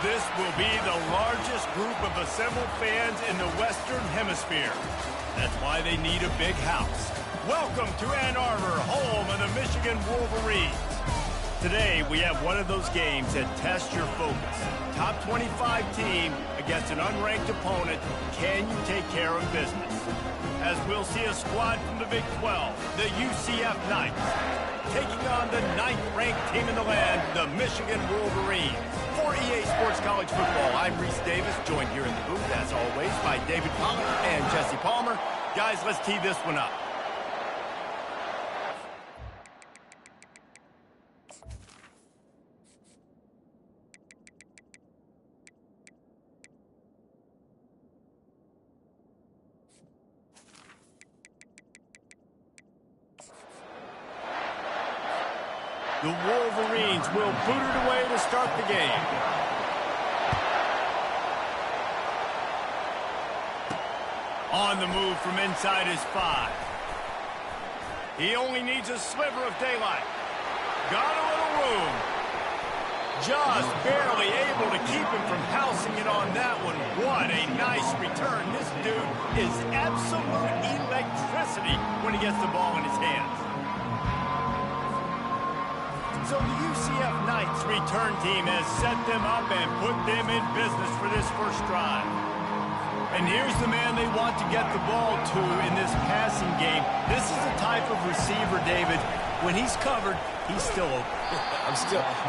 This will be the largest group of assembled fans in the Western Hemisphere. That's why they need a big house. Welcome to Ann Arbor, home of the Michigan Wolverines. Today, we have one of those games that tests your focus. Top 25 team against an unranked opponent. Can you take care of business? As we'll see a squad from the Big 12, the UCF Knights, taking on the 9th-ranked team in the land, the Michigan Wolverines. For EA Sports College Football, I'm Reese Davis, joined here in the booth, as always, by David Pollack and Jesse Palmer. Guys, let's tee this one up. The Wolverines will boot it away to start the game. On the move from inside his 5. He only needs a sliver of daylight. Got a little room. Just barely able to keep him from housing it on that one. What a nice return. This dude is absolute electricity when he gets the ball in his hands. So the UCF Knights return team has set them up and put them in business for this first drive. And here's the man they want to get the ball to in this passing game. This is the type of receiver, David, when he's covered, he's still open.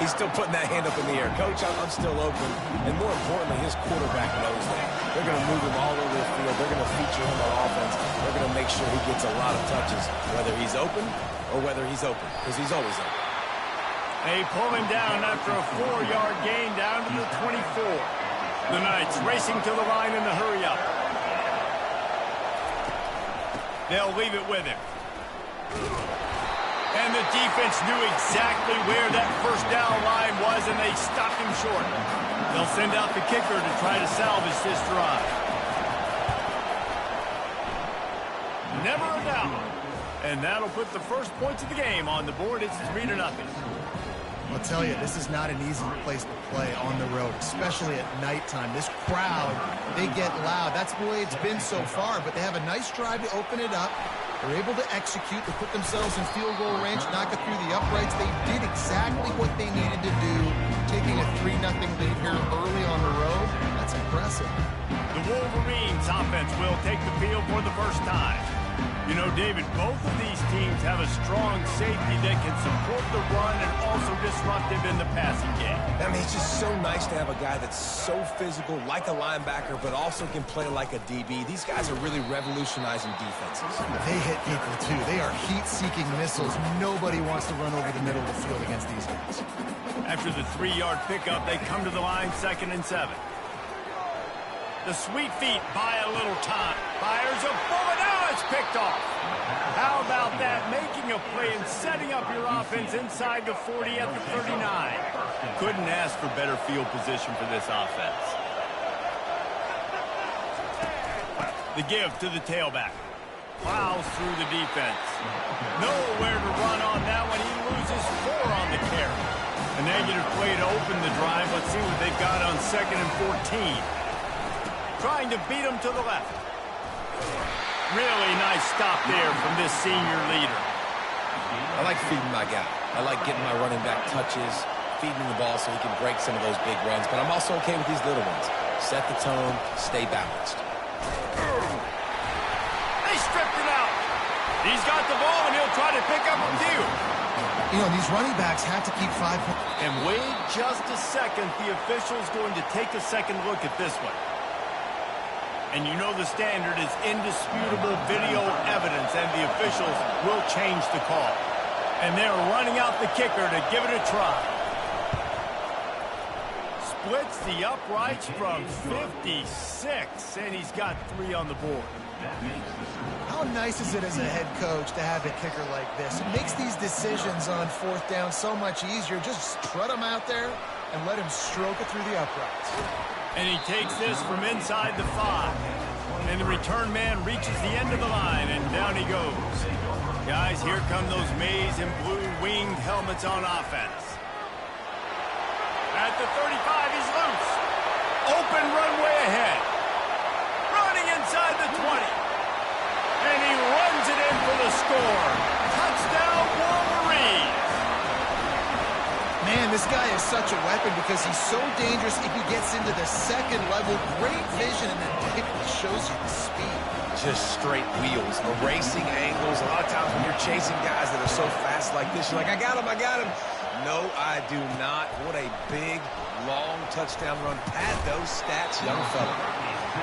He's still putting that hand up in the air. Coach, I'm still open. And more importantly, his quarterback knows that. They're going to move him all over the field. They're going to feature him on offense. They're going to make sure he gets a lot of touches, whether he's open or whether he's open, because he's always open. They pull him down after a 4-yard gain down to the 24. The Knights racing to the line in the hurry-up. They'll leave it with him. And the defense knew exactly where that first down line was, and they stopped him short. They'll send out the kicker to try to salvage this drive. Never a down. And that'll put the first points of the game on the board. It's 3-0. I'll tell you, this is not an easy place to play on the road, especially at nighttime. This crowd, they get loud. That's the way it's been so far, but they have a nice drive to open it up. They're able to execute, to put themselves in field goal range, knock it through the uprights. They did exactly what they needed to do, taking a 3-0 lead here early on the road. That's impressive. The Wolverines offense will take the field for the first time. You know, David, both of these teams have a strong safety that can support the run and also disruptive in the passing game. I mean, it's just so nice to have a guy that's so physical, like a linebacker, but also can play like a DB. These guys are really revolutionizing defenses. They hit people, too. They are heat-seeking missiles. Nobody wants to run over the middle of the field against these guys. After the 3-yard pickup, they come to the line 2nd and 7. The sweet feet buy a little time. Fires a bullet. Now it's picked off. How about that? Making a play and setting up your offense inside the 40 at the 39. Couldn't ask for better field position for this offense. The give to the tailback. Plows through the defense. Nowhere to run on that one. He loses 4 on the carry. A negative play to open the drive. Let's see what they've got on 2nd and 14. Trying to beat him to the left. Really nice stop there from this senior leader. I like feeding my guy. I like getting my running back touches, feeding the ball so he can break some of those big runs. But I'm also okay with these little ones. Set the tone, stay balanced. They stripped it out. He's got the ball, and he'll try to pick up a few. You know, these running backs have to keep 5 points. And wait just a second. The official's going to take a second look at this one. And you know the standard is indisputable video evidence, and the officials will change the call. And they're running out the kicker to give it a try. Splits the uprights from 56, and he's got 3 on the board. How nice is it as a head coach to have a kicker like this? It makes these decisions on 4th down so much easier. Just strut him out there and let him stroke it through the uprights. And he takes this from inside the 5. And the return man reaches the end of the line, and down he goes. Guys, here come those maize and blue winged helmets on offense. At the 35, he's loose. score. Touchdown, Wolverines. Man, this guy is such a weapon because he's so dangerous if he gets into the second level. Great vision, and then it shows you the speed. Just straight wheels, erasing angles. A lot of times when you're chasing guys that are so fast like this, you're like, I got him, I got him. No, I do not. What a big, long touchdown run. Pad those stats, young fella.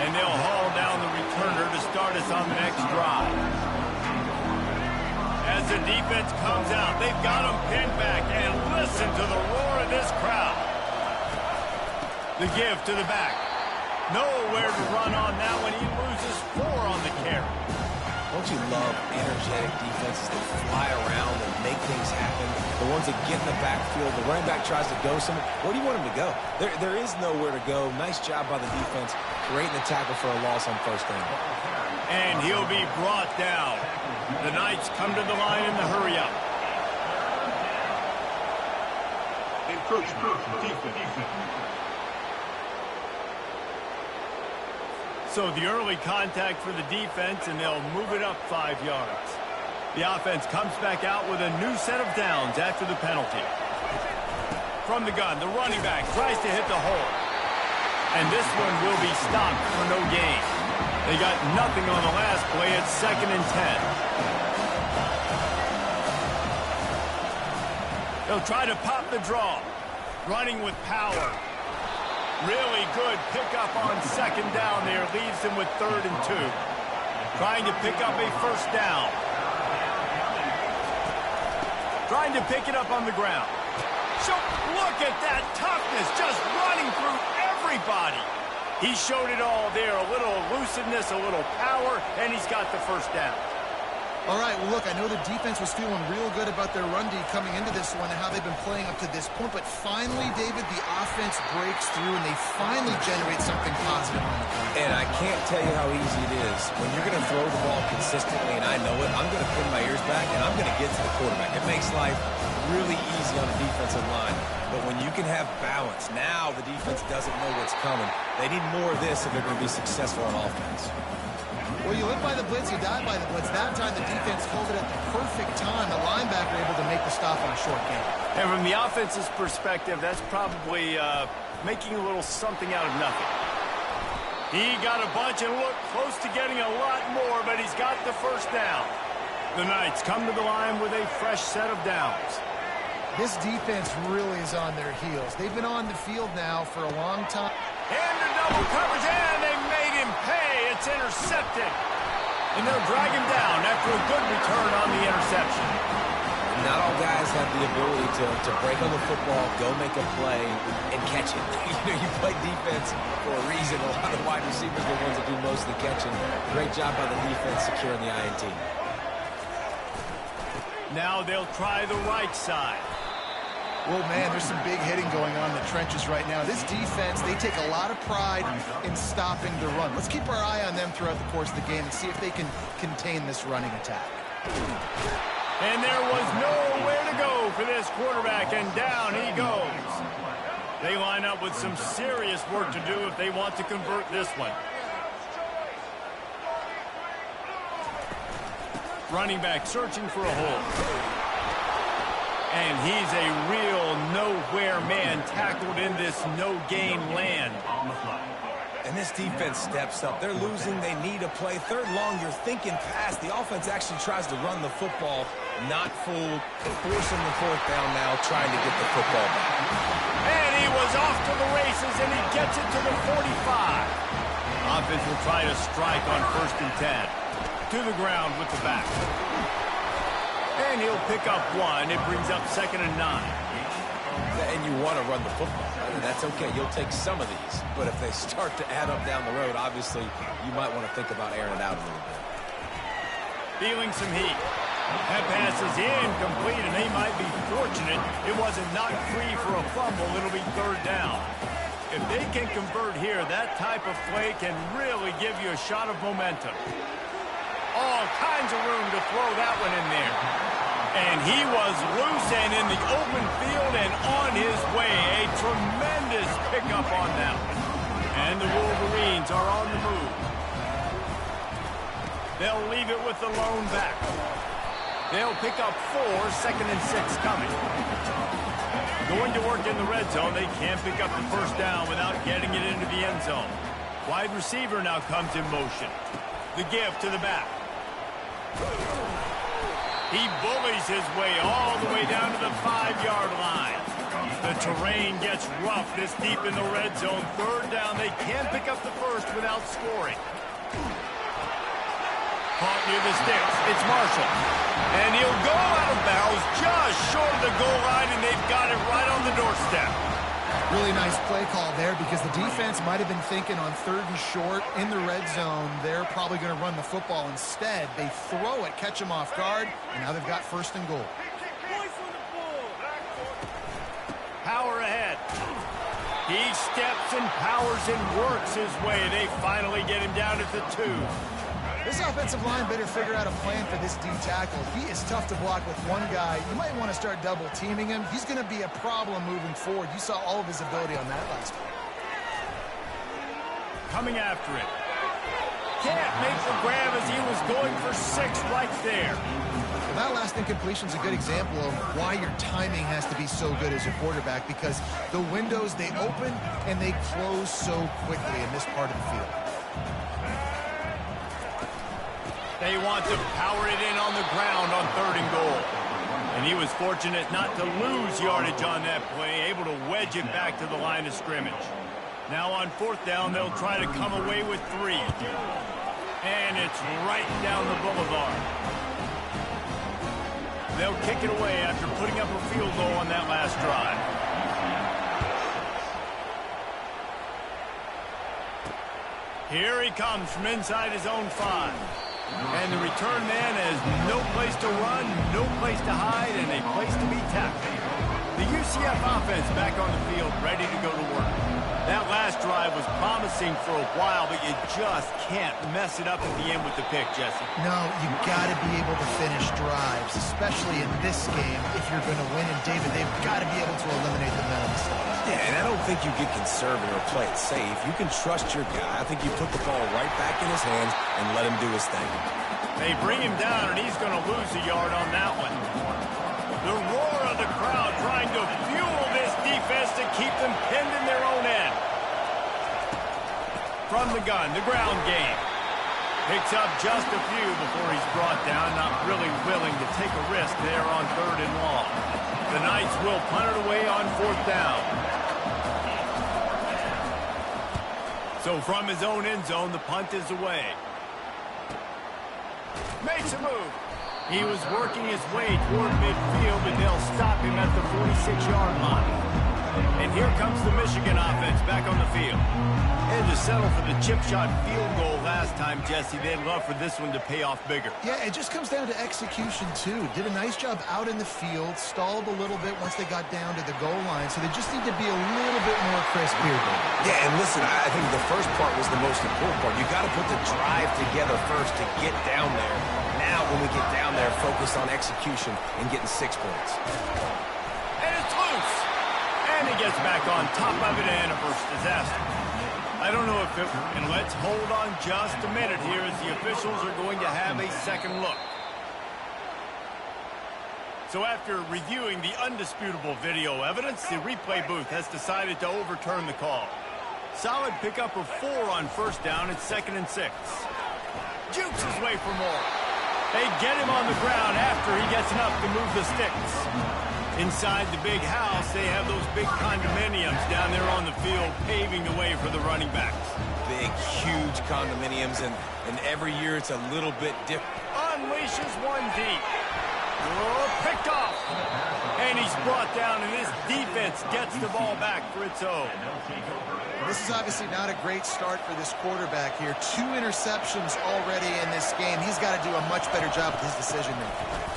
And they'll haul down the returner to start us on the next drive. As the defense comes out, they've got them pinned back, and listen to the roar of this crowd. The give to the back. Nowhere to run on that one. He loses 4 on the carry. Don't you love energetic defenses that fly around and make things happen? The ones that get in the backfield, the running back tries to go somewhere. Where do you want him to go? There is nowhere to go. Nice job by the defense, creating the tackle for a loss on first down. And he'll be brought down. The Knights come to the line in the hurry-up. Defense. So the early contact for the defense, and they'll move it up 5 yards. The offense comes back out with a new set of downs after the penalty. From the gun, the running back tries to hit the hole. And this one will be stopped for no gain. They got nothing on the last play. It's 2nd and 10. They'll try to pop the draw. Running with power. Really good pickup on 2nd down there. Leaves them with 3rd and 2. Trying to pick up a first down. Trying to pick it up on the ground. So look at that toughness, just running through everybody. He showed it all there. A little elusiveness, a little power, and he's got the first down. All right, well, look, I know the defense was feeling real good about their run D coming into this one and how they've been playing up to this point, but finally, David, the offense breaks through and they finally generate something positive on the play. And I can't tell you how easy it is. When you're going to throw the ball consistently, and I know it, I'm going to pin my ears back and I'm going to get to the quarterback. It makes life really easy on the defensive line. But when you can have balance, now the defense doesn't know what's coming. They need more of this if they're going to be successful on offense. Well, you live by the blitz, you die by the blitz. That time the defense called it at the perfect time. The linebacker able to make the stop on a short game. And from the offense's perspective, that's probably making a little something out of nothing. He got a bunch and looked close to getting a lot more, but he's got the first down. The Knights come to the line with a fresh set of downs. This defense really is on their heels. They've been on the field now for a long time. And the double coverage, and they made him pay. It's intercepted. And they'll drag him down after a good return on the interception. Not all guys have the ability to break on the football, go make a play, and catch it. You play defense for a reason. A lot of wide receivers are the ones that do most of the catching. Great job by the defense securing the INT. Now they'll try the right side. Well, man, there's some big hitting going on in the trenches right now. This defense, they take a lot of pride in stopping the run. Let's keep our eye on them throughout the course of the game and see if they can contain this running attack. And there was nowhere to go for this quarterback, and down he goes. They line up with some serious work to do if they want to convert this one. Running back searching for a hole. And he's a real nowhere man tackled in this no-gain land. And this defense steps up. They're losing. They need a play. 3rd long, you're thinking pass. The offense actually tries to run the football. Not fooled. Forcing the 4th down now, trying to get the football back. And he was off to the races, and he gets it to the 45. Offense will try to strike on 1st and 10. To the ground with the back. And he'll pick up 1. It brings up 2nd and 9. And you want to run the football. And that's okay. You'll take some of these. But if they start to add up down the road, obviously, you might want to think about airing it out a little bit. Feeling some heat. That pass is incomplete, and they might be fortunate it wasn't knocked free for a fumble. It'll be 3rd down. If they can convert here, that type of play can really give you a shot of momentum. All kinds of room to throw that one in there. And he was loose and in the open field and on his way. A tremendous pickup on that one. And the Wolverines are on the move. They'll leave it with the lone back. They'll pick up 4, 2nd and 6 coming. Going to work in the red zone, they can't pick up the first down without getting it into the end zone. Wide receiver now comes in motion. The give to the back. He bullies his way all the way down to the 5-yard line. The terrain gets rough this deep in the red zone. 3rd down, they can't pick up the first without scoring. Caught near the sticks. It's Marshall. And he'll go out of bounds just short of the goal line, and they've got it right on the doorstep. Really nice play call there because the defense might have been thinking on 3rd and short in the red zone. They're probably going to run the football. Instead, they throw it, catch them off guard, and now they've got 1st and goal. Power ahead. He steps and powers and works his way. They finally get him down at the 2. This offensive line better figure out a plan for this D tackle. He is tough to block with one guy. You might want to start double teaming him. He's going to be a problem moving forward. You saw all of his ability on that last play. Coming after it. Can't make the grab as he was going for 6 right there. Well, that last incompletion is a good example of why your timing has to be so good as your quarterback, because the windows, they open and they close so quickly in this part of the field. They want to power it in on the ground on 3rd and goal. And he was fortunate not to lose yardage on that play, able to wedge it back to the line of scrimmage. Now on 4th down, they'll try to come away with 3. And it's right down the boulevard. They'll kick it away after putting up a field goal on that last drive. Here he comes from inside his own 5. And the return man has no place to run, no place to hide, and a place to be tackled. The UCF offense back on the field, ready to go to work. That last drive was promising for a while, but you just can't mess it up at the end with the pick, Jesse. No, you got to be able to finish drives, especially in this game. If you're going to win, and David, they've got to be able to eliminate the mental mistakes. Yeah, and I don't think you get conservative or play it safe. You can trust your guy. I think you put the ball right back in his hands and let him do his thing. They bring him down, and he's going to lose a yard on that one. The roar of the crowd trying to fuel this defense to keep them pinned in their own end. From the gun, the ground game. Picks up just a few before he's brought down, not really willing to take a risk there on 3rd and long. The Knights will punt it away on 4th down. So from his own end zone, the punt is away. Makes a move. He was working his way toward midfield, but they'll stop him at the 46-yard line. And here comes the Michigan offense back on the field. And to settle for the chip shot field goal last time, Jesse, they'd love for this one to pay off bigger. Yeah, it just comes down to execution, too. Did a nice job out in the field, stalled a little bit once they got down to the goal line, so they just need to be a little bit more crisp here, David. Yeah, and listen, I think the first part was the most important part. You got to put the drive together first to get down there. Now, when we get down there, focus on execution and getting 6 points. And it's loose. And he gets back on top of it, and a first disaster. I don't know if it... And let's hold on just a minute here as the officials are going to have a second look. So after reviewing the undisputable video evidence, the replay booth has decided to overturn the call. Solid pickup of 4 on 1st down. It's 2nd and 6. Jukes his way for more. They get him on the ground after he gets enough to move the sticks. Inside the big house, they have those big condominiums down there on the field paving the way for the running backs. Big, huge condominiums, and every year it's a little bit different. Unleashes one deep. Oh, picked off. And he's brought down, and this defense gets the ball back for its own. This is obviously not a great start for this quarterback here. 2 interceptions already in this game. He's got to do a much better job with his decision-making.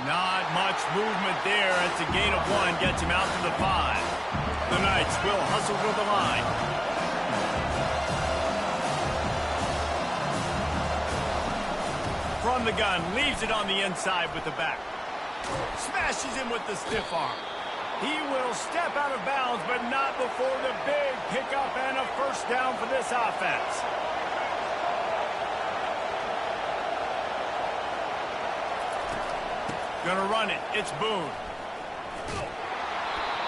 Not much movement there. It's a gain of 1. Gets him out to the 5. The Knights will hustle to the line. From the gun, leaves it on the inside with the back. Smashes him with the stiff arm. He will step out of bounds, but not before the big pickup and a first down for this offense. Gonna run it. It's Boone.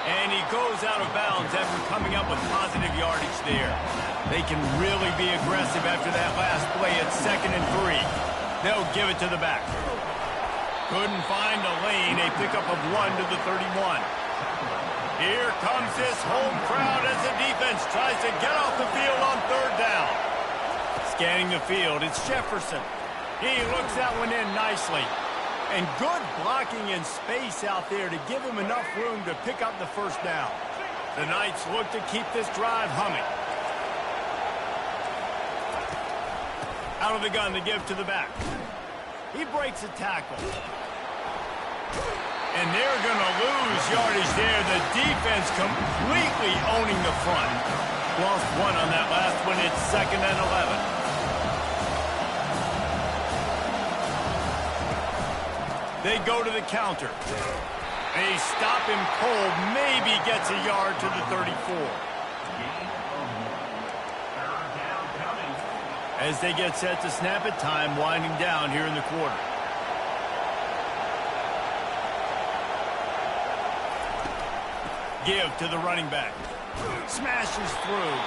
And he goes out of bounds after coming up with positive yardage there. They can really be aggressive after that last play at 2nd and 3. They'll give it to the back. Couldn't find a lane. A pickup of 1 to the 31. Here comes this home crowd as the defense tries to get off the field on 3rd down. Scanning the field, it's Jefferson. He looks that one in nicely. And good blocking in space out there to give him enough room to pick up the 1st down. The Knights look to keep this drive humming. Out of the gun to give to the back. He breaks a tackle. And they're going to lose yardage there. The defense completely owning the front. Lost 1 on that last one. It's 2nd and 11. They go to the counter. They stop him cold. Maybe gets a yard to the 34. As they get set to snap it, time winding down here in the quarter. Give to the running back. Smashes through.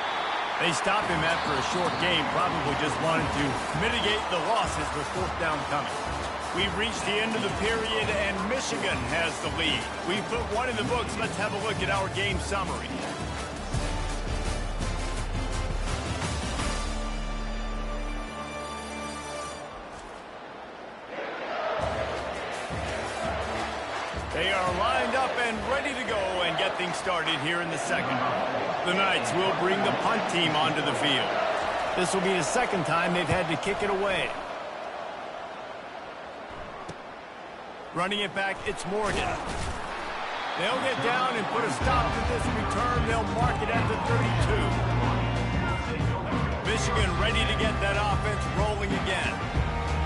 They stop him after a short game. Probably just wanted to mitigate the losses with 4th down coming. We've reached the end of the period, and Michigan has the lead. We've put 1 in the books. Let's have a look at our game summary. They are lined up and ready to go and get things started here in the 2nd. The Knights will bring the punt team onto the field. This will be the 2nd time they've had to kick it away. Running it back, it's Morgan. They'll get down and put a stop to this return. They'll mark it at the 32. Michigan ready to get that offense rolling again.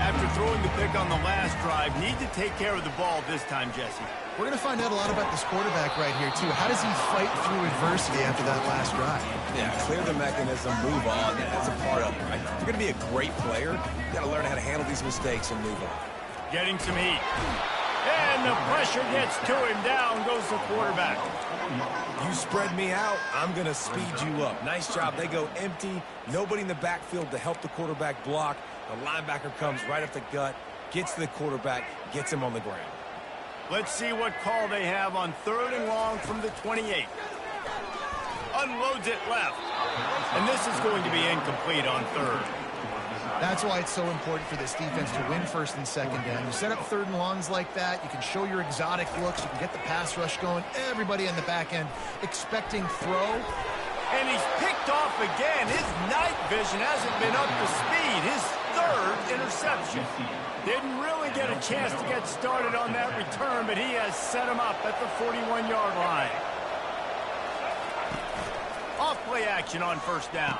After throwing the pick on the last drive, need to take care of the ball this time, Jesse. We're going to find out a lot about this quarterback right here, too. How does he fight through adversity after that last drive? Yeah, clear the mechanism, move on. That's a part of it, right? If you're going to be a great player, you got to learn how to handle these mistakes and move on. Getting some heat. And the pressure gets to him. Down goes the quarterback. You spread me out, I'm going to speed you up. Nice job. They go empty. Nobody in the backfield to help the quarterback block. The linebacker comes right up the gut, gets to the quarterback, gets him on the ground. Let's see what call they have on 3rd and long from the 28. Unloads it left. And this is going to be incomplete on 3rd. That's why it's so important for this defense to win 1st and 2nd down. You set up 3rd and longs like that. You can show your exotic looks. You can get the pass rush going. Everybody in the back end expecting throw. And he's picked off again. His night vision hasn't been up to speed. His 3rd interception. Didn't really get a chance to get started on that return, but he has set him up at the 41-yard line. Off play action on 1st down.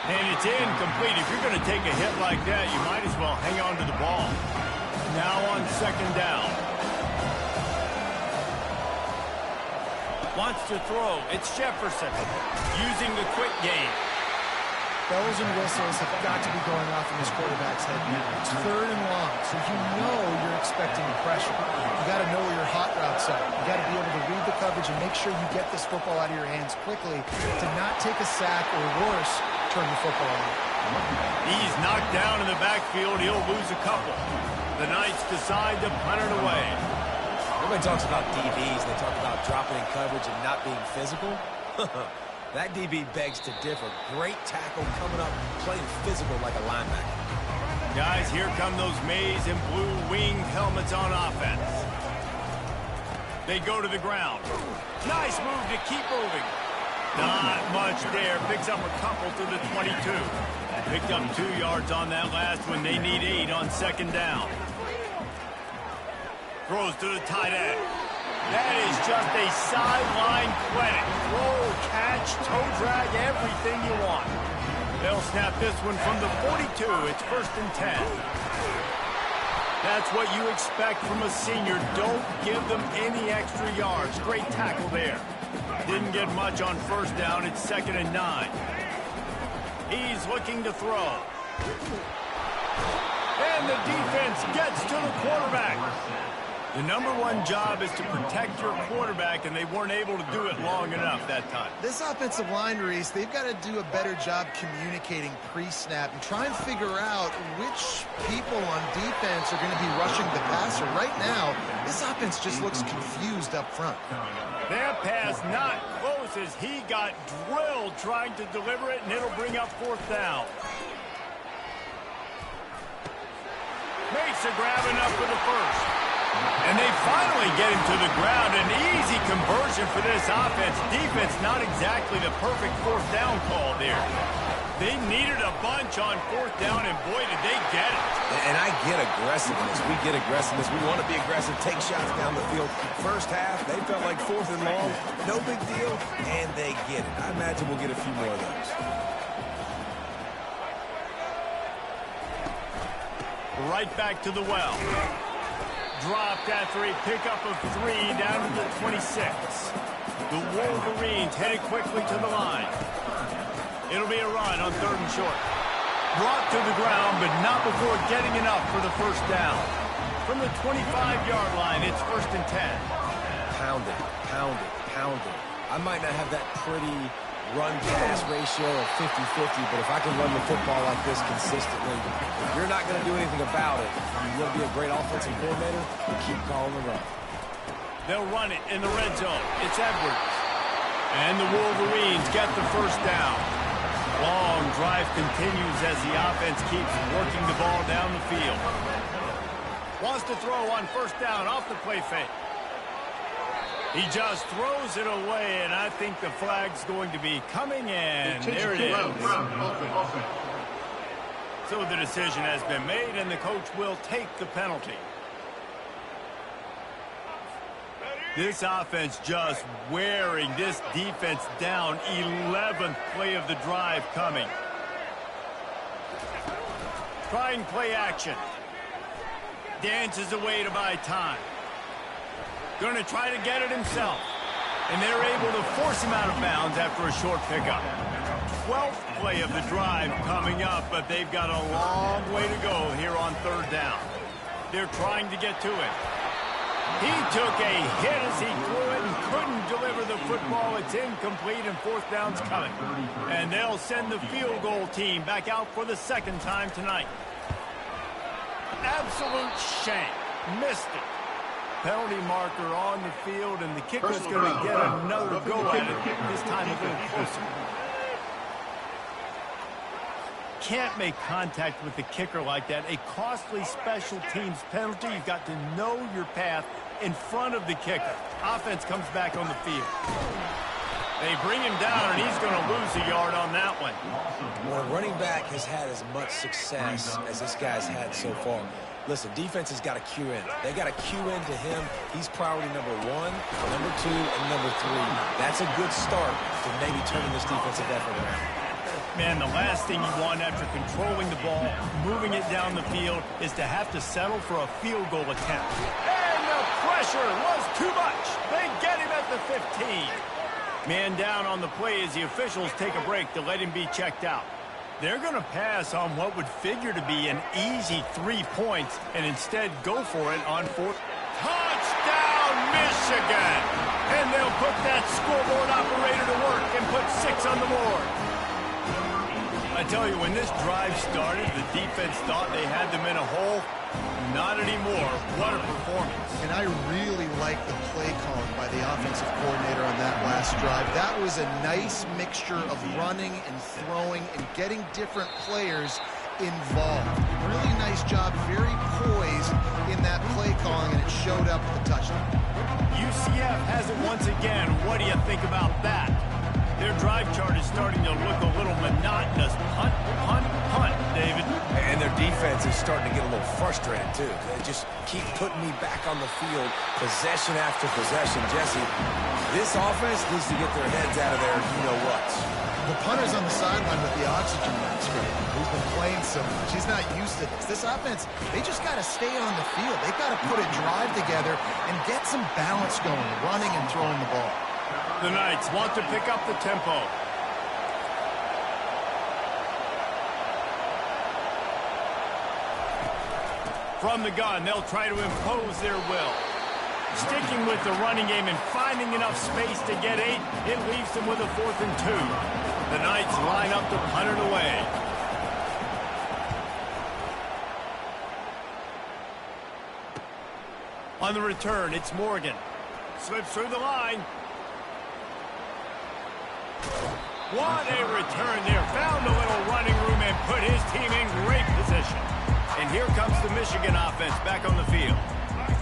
And it's incomplete. If you're going to take a hit like that, you might as well hang on to the ball. Now on 2nd down. Wants to throw. It's Jefferson using the quick game. Bells and whistles have got to be going off in this quarterback's head now. It's 3rd and long, so you know you're expecting pressure. You got to know where your hot routes are. You got to be able to read the coverage and make sure you get this football out of your hands quickly to not take a sack or worse, turn the football over. He's knocked down in the backfield. He'll lose a couple. The Knights decide to punt it away. Everybody talks about DBs. They talk about dropping in coverage and not being physical. That DB begs to differ. Great tackle coming up, playing physical like a linebacker. Guys, here come those maize and blue winged helmets on offense. They go to the ground. Nice move to keep moving. Not much there. Picks up a couple to the 22. Picked up 2 yards on that last one. They need 8 on 2nd down. Throws to the tight end. That is just a sideline clinic. Throw, catch, toe drag, everything you want. They'll snap this one from the 42. It's 1st and 10. That's what you expect from a senior. Don't give them any extra yards. Great tackle there. Didn't get much on 1st down. It's 2nd and 9. He's looking to throw. And the defense gets to the quarterback. The number one job is to protect your quarterback, and they weren't able to do it long enough that time. This offensive line, Reese, they've got to do a better job communicating pre-snap and try and figure out which people on defense are going to be rushing the passer. Right now, this offense just looks confused up front. That pass not close as he got drilled trying to deliver it, and it'll bring up fourth down. Makes a grab enough for the first. And they finally get him to the ground. An easy conversion for this offense. Defense not exactly the perfect fourth down call there. They needed a bunch on fourth down, and boy, did they get it. And I get aggressiveness. We get aggressiveness. We want to be aggressive, take shots down the field. First half, they felt like fourth and long. No big deal, and they get it. I imagine we'll get a few more of those. Right back to the well. Dropped after a pickup of 3 down to the 26. The Wolverines headed quickly to the line. It'll be a run on 3rd and short. Brought to the ground, but not before getting enough for the first down. From the 25-yard line, it's 1st and 10. Pound it, pound it, pound it. I might not have that pretty run-pass ratio of 50-50, but if I can run the football like this consistently, if you're not going to do anything about it, you're going to be a great offensive coordinator, you keep calling the run. They'll run it in the red zone. It's Edwards. And the Wolverines get the first down. Long drive continues as the offense keeps working the ball down the field. Wants to throw on 1st down off the play fake. He just throws it away, and I think the flag's going to be coming in. There it is. So the decision has been made, and the coach will take the penalty. This offense just wearing this defense down. 11th play of the drive coming. Trying play action. Dances away to buy time. Going to try to get it himself. And they're able to force him out of bounds after a short pickup. 12th play of the drive coming up, but they've got a long way to go here on 3rd down. They're trying to get to it. He took a hit as he threw it and couldn't deliver the football. It's incomplete, and 4th down's coming. And they'll send the field goal team back out for the 2nd time tonight. Absolute shame. Missed it. Penalty marker on the field, and the kicker's going to get another go at it, this time a little closer. Can't make contact with the kicker like that. A costly special teams penalty. You've got to know your path in front of the kicker. Offense comes back on the field. They bring him down, and he's going to lose a yard on that one. When a running back has had as much success as this guy's had so far, listen, defense has got to cue in. They got to cue into him. He's priority number 1, number 2, and number 3. That's a good start to maybe turning this defensive effort around. Man, the last thing you want after controlling the ball, moving it down the field, is to have to settle for a field goal attempt. And the pressure was too much. They get him at the 15. Man down on the play as the officials take a break to let him be checked out. They're going to pass on what would figure to be an easy 3 points and instead go for it on 4th. Touchdown, Michigan! And they'll put that scoreboard operator to work and put 6 on the board. I tell you, when this drive started, the defense thought they had them in a hole. Not anymore. What a performance. And I really like the play calling by the offensive coordinator on that last drive. That was a nice mixture of running and throwing and getting different players involved. Really nice job, very poised in that play calling, and it showed up with the touchdown. UCF has it once again. What do you think about that? Their drive chart is starting to look a little monotonous. Punt, punt, punt, David. And their defense is starting to get a little frustrated, too. They just keep putting me back on the field, possession after possession. Jesse, this offense needs to get their heads out of their you-know-whats. The punter's on the sideline with the oxygen mask. He's been playing so much. He's not used to this. This offense, they just got to stay on the field. They've got to put a drive together and get some balance going, running and throwing the ball. The Knights want to pick up the tempo. From the gun, they'll try to impose their will. Sticking with the running game and finding enough space to get 8, it leaves them with a 4th and 2. The Knights line up to punt it away. On the return, it's Morgan. Slips through the line. What a return there. Found a little running room and put his team in great position. And here comes the Michigan offense back on the field.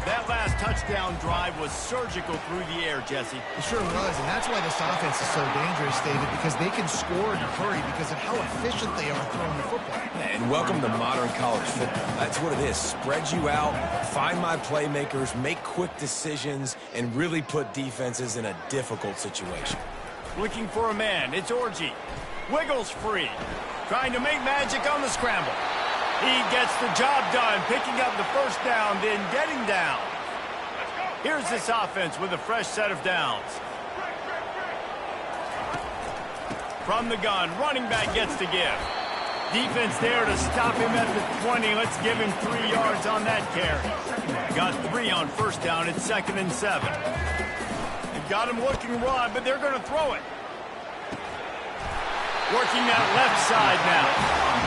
That last touchdown drive was surgical through the air, Jesse. It sure was, and that's why this offense is so dangerous, David, because they can score in a hurry because of how efficient they are throwing the football. And welcome to modern college football. That's what it is. Spread you out, find my playmakers, make quick decisions, and really put defenses in a difficult situation. Looking for a man. It's Orji. Wiggles free. Trying to make magic on the scramble. He gets the job done, picking up the first down, then getting down. Here's this offense with a fresh set of downs. From the gun, running back gets to give. Defense there to stop him at the 20. Let's give him 3 yards on that carry. Got 3 on first down. It's 2nd and 7. They've got him looking run, but they're going to throw it. Working that left side now.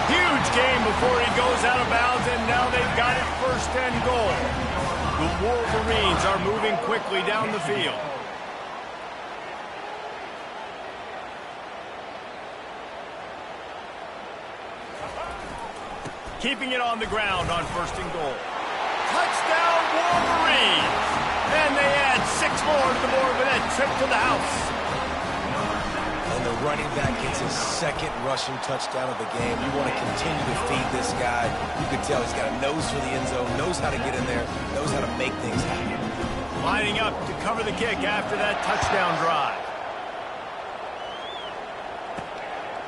Huge game before he goes out of bounds, and now they've got it 1st and goal. The Wolverines are moving quickly down the field. Keeping it on the ground on 1st and goal. Touchdown, Wolverines! And they add 6 more to the board with that trip to the house. And the running back gets his 2nd rushing touchdown of the game. You want to continue to feed this guy. You can tell he's got a nose for the end zone, knows how to get in there, knows how to make things happen. Lining up to cover the kick after that touchdown drive.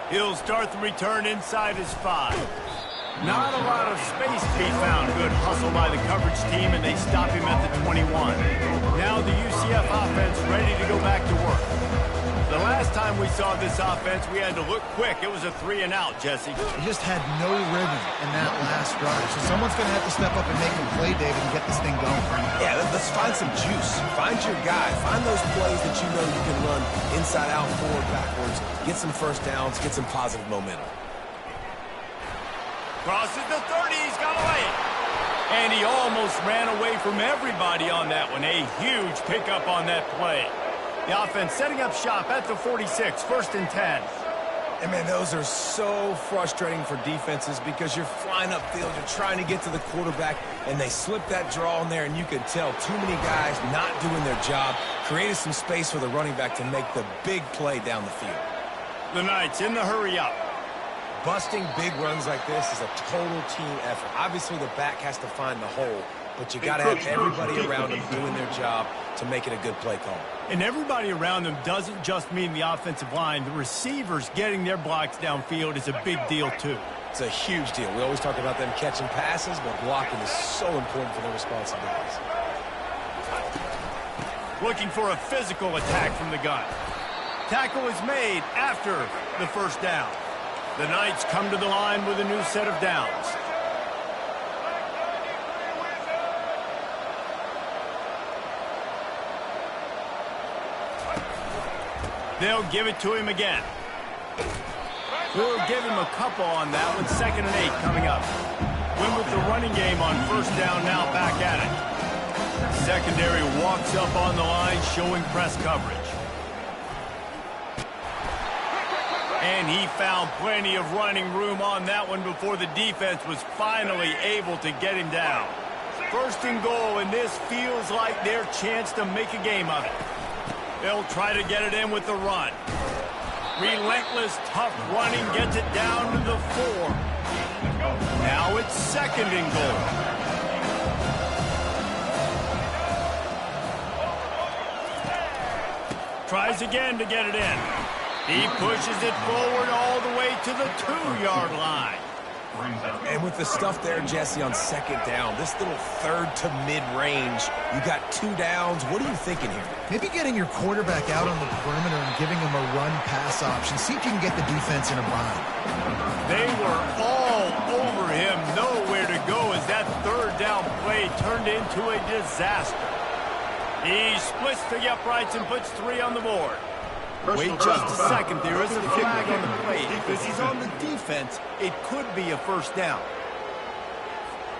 He'll start the return inside his 5. Not a lot of space to be found. Good hustle by the coverage team, and they stop him at the 21. Now the UCF offense ready to go back to work. The last time we saw this offense, we had to look quick. It was a 3 and out, Jesse. He just had no rhythm in that last drive. So someone's going to have to step up and make him play, David, and get this thing going. Yeah, let's find some juice. Find your guy. Find those plays that you know you can run inside out, forward, backwards. Get some first downs. Get some positive momentum. Crosses the 30. He's got away. And he almost ran away from everybody on that one. A huge pickup on that play. The offense setting up shop at the 46, 1st and 10. And, man, those are so frustrating for defenses because you're flying upfield, you're trying to get to the quarterback, and they slip that draw in there, and you can tell too many guys not doing their job, created some space for the running back to make the big play down the field. The Knights in the hurry up. Busting big runs like this is a total team effort. Obviously, the back has to find the hole, but you got to have everybody around them doing their job to make it a good play call. And everybody around them doesn't just mean the offensive line. The receivers getting their blocks downfield is a big deal, too. It's a huge deal. We always talk about them catching passes, but blocking is so important for their responsibilities. Looking for a physical attack from the gun. Tackle is made after the first down. The Knights come to the line with a new set of downs. They'll give it to him again. We'll give him a couple on that with 2nd and 8 coming up. Win with the running game on 1st down, now back at it. Secondary walks up on the line, showing press coverage. And he found plenty of running room on that one before the defense was finally able to get him down. 1st and goal, and this feels like their chance to make a game of it. They'll try to get it in with the run. Relentless, tough running gets it down to the 4. Now it's 2nd and goal. Tries again to get it in. He pushes it forward all the way to the 2-yard line. And with the stuff there, Jesse, on 2nd down, this little 3rd to mid-range, you got 2 downs. What are you thinking here? Maybe getting your quarterback out on the perimeter and giving him a run-pass option. See if you can get the defense in a bind. They were all over him. Nowhere to go as that 3rd down play turned into a disaster. He splits the uprights and puts 3 on the board. Wait just a second. There is a flag on the play. Because he's on the defense, it could be a first down.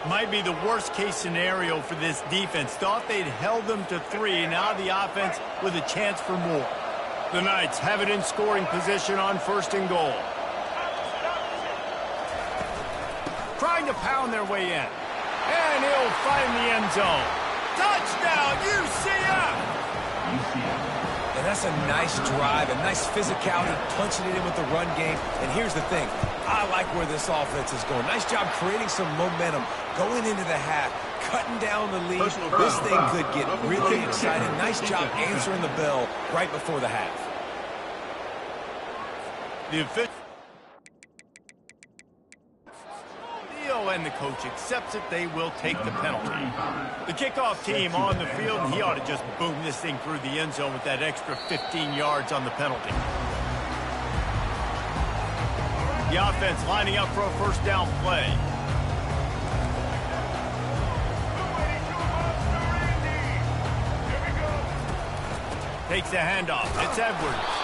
Might be the worst-case scenario for this defense. Thought they'd held them to 3. Now the offense with a chance for more. The Knights have it in scoring position on 1st and goal. Trying to pound their way in. And he'll find the end zone. Touchdown, UCF! And that's a nice drive, a nice physicality, punching it in with the run game. And here's the thing. I like where this offense is going. Nice job creating some momentum, going into the half, cutting down the lead. This thing could get really exciting. Nice job answering the bell right before the half. The official and the coach accepts it. They will take the penalty. The kickoff team on the field, and he ought to just boom this thing through the end zone with that extra 15 yards on the penalty. The offense lining up for a first down play. Takes the handoff. It's Edwards.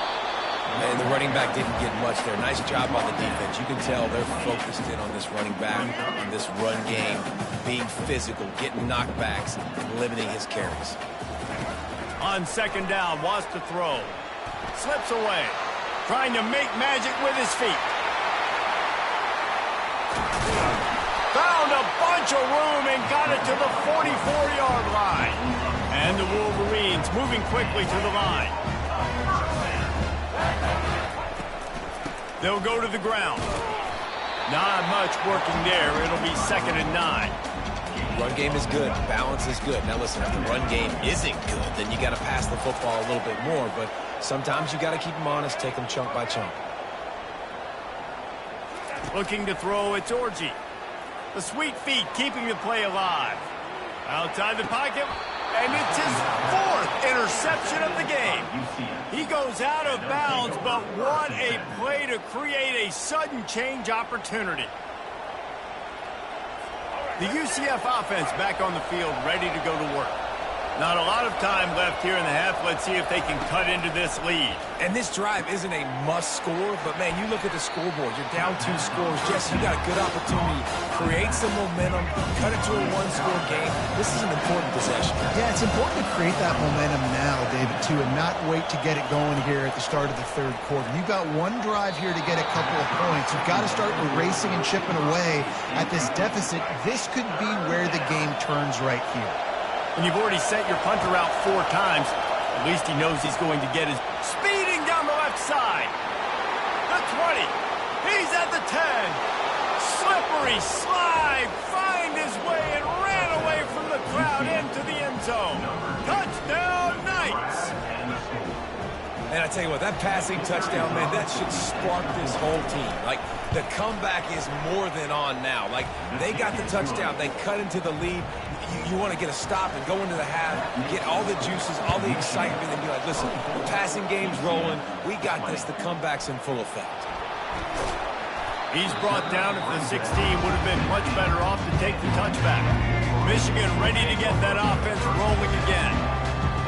And the running back didn't get much there. Nice job on the defense. You can tell they're focused in on this running back, on this run game, being physical, getting knockbacks, and limiting his carries. On 2nd down, wants to throw. Slips away. Trying to make magic with his feet. Found a bunch of room and got it to the 44-yard line. And the Wolverines moving quickly to the line. They'll go to the ground. Not much working there. It'll be 2nd and 9. Run game is good. Balance is good. Now listen, if the run game isn't good, then you got to pass the football a little bit more. But sometimes you got to keep them honest, take them chunk by chunk. Looking to throw, it's Orji. The sweet feet keeping the play alive. Outside the pocket, and it's his 4th interception of the game. He goes out of bounds, but what a play to create a sudden change opportunity. The UCF offense back on the field, ready to go to work. Not a lot of time left here in the half. Let's see if they can cut into this lead. And this drive isn't a must score, but man, you look at the scoreboard. You're down 2 scores. Jesse, you got a good opportunity. Create some momentum. Cut it to a 1-score game. This is an important possession. Yeah, it's important to create that momentum now, David, too, and not wait to get it going here at the start of the 3rd quarter. You've got 1 drive here to get a couple of points. You've got to start erasing and chipping away at this deficit. This could be where the game turns right here. And you've already sent your punter out 4 times. At least he knows he's going to get his speeding down the left side. The 20. He's at the 10. Slippery slide. Find his way and ran away from the crowd into the end zone. Touchdown, Knights. And I tell you what, that passing touchdown, man, that should spark this whole team. Like, the comeback is more than on now. Like, they got the touchdown. They cut into the lead. You want to get a stop and go into the half, get all the juices, all the excitement, and be like, listen, the passing game's rolling. We got this. The comeback's in full effect. He's brought down at the 16. Would have been much better off to take the touchback. Michigan ready to get that offense rolling again.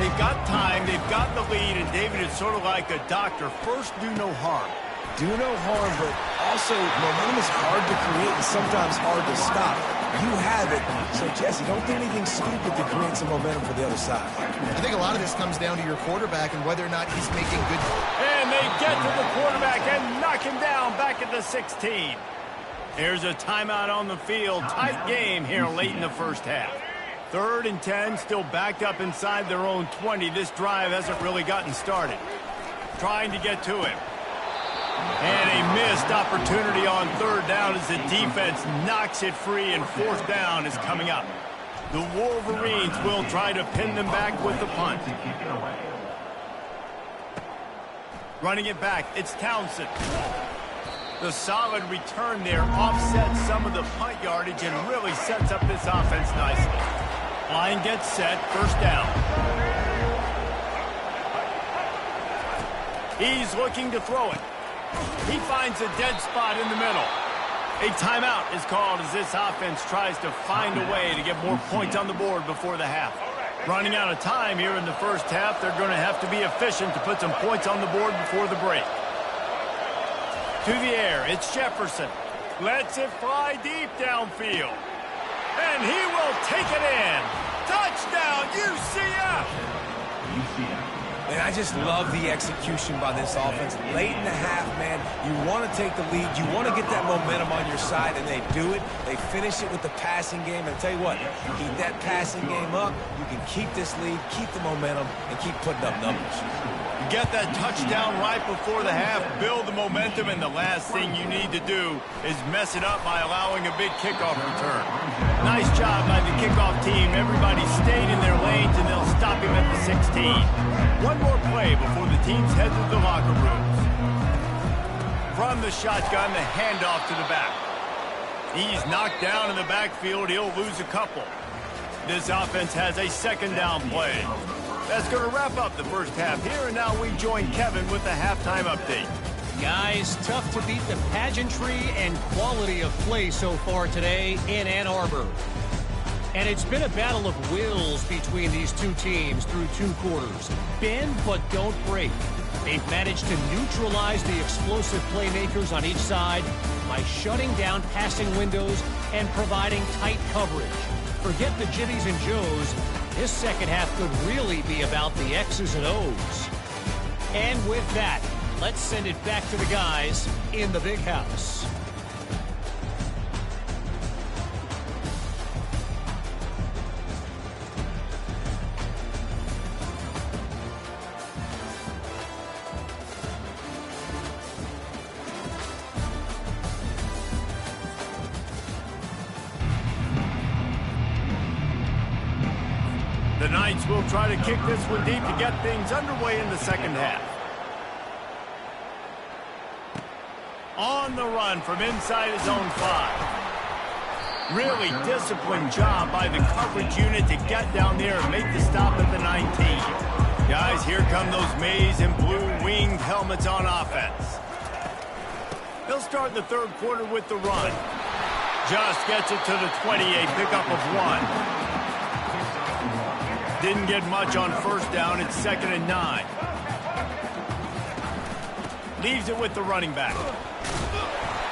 They've got time. They've got the lead. And David, it's sort of like a doctor. First, do no harm. Do no harm, but also momentum is hard to create and sometimes hard to stop. You have it. So, Jesse, don't do anything stupid to create some momentum for the other side. I think a lot of this comes down to your quarterback and whether or not he's making good... And they get to the quarterback and knock him down back at the 16. Here's a timeout on the field. Tight game here late in the first half. 3rd and 10, still backed up inside their own 20. This drive hasn't really gotten started. Trying to get to him. And a missed opportunity on 3rd down as the defense knocks it free, and 4th down is coming up. The Wolverines will try to pin them back with the punt. Running it back, it's Townsend. The solid return there offsets some of the punt yardage and really sets up this offense nicely. Line gets set, 1st down. He's looking to throw it. He finds a dead spot in the middle. A timeout is called as this offense tries to find a way to get more points on the board before the half. Running out of time here in the first half, they're going to have to be efficient to put some points on the board before the break. To the air, it's Jefferson. Lets it fly deep downfield. And he will take it in. Touchdown, UCF! And I just love the execution by this offense. Late in the half, man, you want to take the lead. You want to get that momentum on your side, and they do it. They finish it with the passing game. And I'll tell you what, keep that passing game up. You can keep this lead, keep the momentum, and keep putting up numbers. Get that touchdown right before the half, build the momentum, and the last thing you need to do is mess it up by allowing a big kickoff return. Nice job by the kickoff team. Everybody stayed in their lanes, and they'll stop him at the 16. One more play before the teams head to the locker rooms. From the shotgun, the handoff to the back. He's knocked down in the backfield. He'll lose a couple. This offense has a second down play. That's going to wrap up the first half here, and now we join Kevin with the halftime update. Guys, tough to beat the pageantry and quality of play so far today in Ann Arbor. And it's been a battle of wills between these two teams through 2 quarters. Bend but don't break. They've managed to neutralize the explosive playmakers on each side by shutting down passing windows and providing tight coverage. Forget the Jimmies and Joes. This second half could really be about the X's and O's. And with that, let's send it back to the guys in the big house. The Knights will try to kick this one deep to get things underway in the second half. On the run from inside his own 5. Really disciplined job by the coverage unit to get down there and make the stop at the 19. Guys, here come those maize and blue winged helmets on offense. They'll start the third quarter with the run. Just gets it to the 20, a pickup of 1. Didn't get much on first down. It's 2nd and 9. Leaves it with the running back.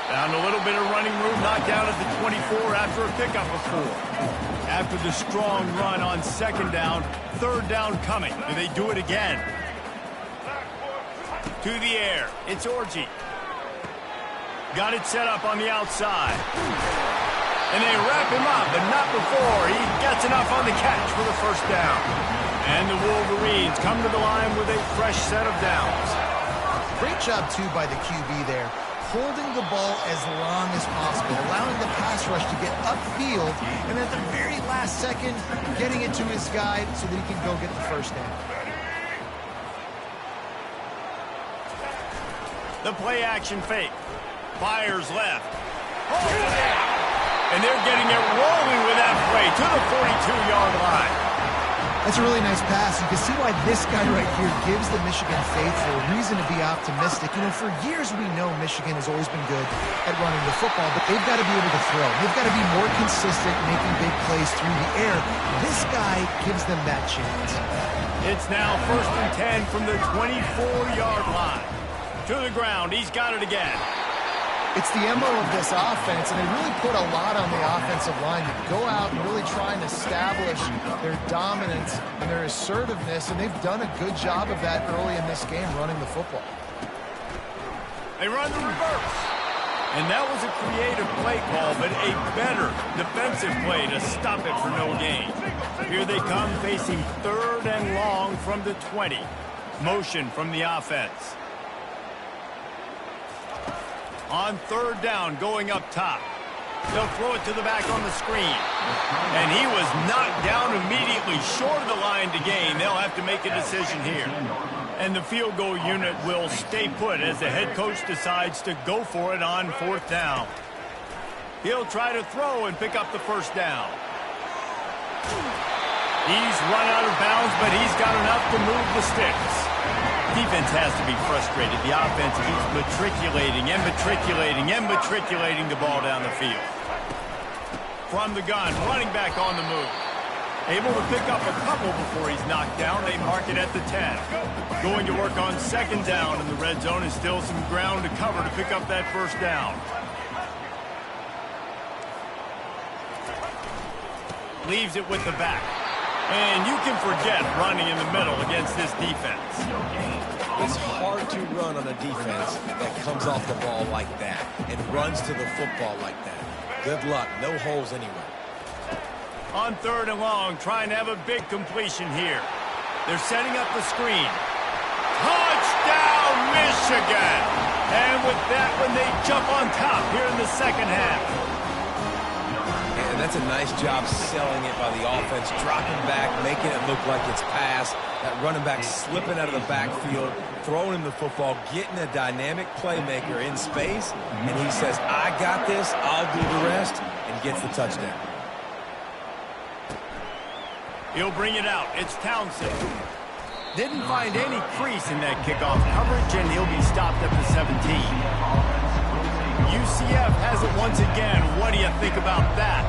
Found a little bit of running room, knocked down at the 24 after a pickup of 4. After the strong run on 2nd down, 3rd down coming. Do they do it again? To the air. It's Orji. Got it set up on the outside. And they wrap him up, but not before he gets enough on the catch for the first down. And the Wolverines come to the line with a fresh set of downs. Great job, too, by the QB there. Holding the ball as long as possible, allowing the pass rush to get upfield, and at the very last second, getting it to his guy so that he can go get the first down. The play action fake. Fires left. Oh, yeah. And they're getting it rolling with that play to the 42-yard line. That's a really nice pass. You can see why this guy right here gives the Michigan faithful a reason to be optimistic. You know, for years we know Michigan has always been good at running the football, but they've got to be able to throw. They've got to be more consistent making big plays through the air. This guy gives them that chance. It's now 1st and 10 from the 24-yard line. To the ground. He's got it again. It's the MO of this offense, and they really put a lot on the offensive line to go out and really try and establish their dominance and their assertiveness, and they've done a good job of that early in this game, running the football. They run the reverse. And that was a creative play call, but a better defensive play to stop it for no gain. Here they come facing 3rd and long from the 20. Motion from the offense. On 3rd down, going up top. They'll throw it to the back on the screen. And he was knocked down immediately short of the line to gain. They'll have to make a decision here. And the field goal unit will stay put as the head coach decides to go for it on 4th down. He'll try to throw and pick up the first down. He's run out of bounds, but he's got enough to move the sticks. Defense has to be frustrated. The offense keeps matriculating and matriculating and matriculating the ball down the field. From the gun, running back on the move. Able to pick up a couple before he's knocked down. They mark it at the 10. Going to work on second down in the red zone, and still some ground to cover to pick up that first down. Leaves it with the back. And you can forget running in the middle against this defense. It's hard to run on a defense that comes off the ball like that and runs to the football like that. Good luck. No holes anywhere. On third and long, trying to have a big completion here. They're setting up the screen. Touchdown, Michigan! And with that one, they jump on top here in the second half. And that's a nice job selling it by the offense, dropping back, making it look like it's pass. That running back slipping out of the backfield, throwing him the football, getting a dynamic playmaker in space, and he says, I got this, I'll do the rest, and gets the touchdown. He'll bring it out. It's Townsend. Didn't find any crease in that kickoff coverage, and he'll be stopped at the 17. UCF has it once again. What do you think about that?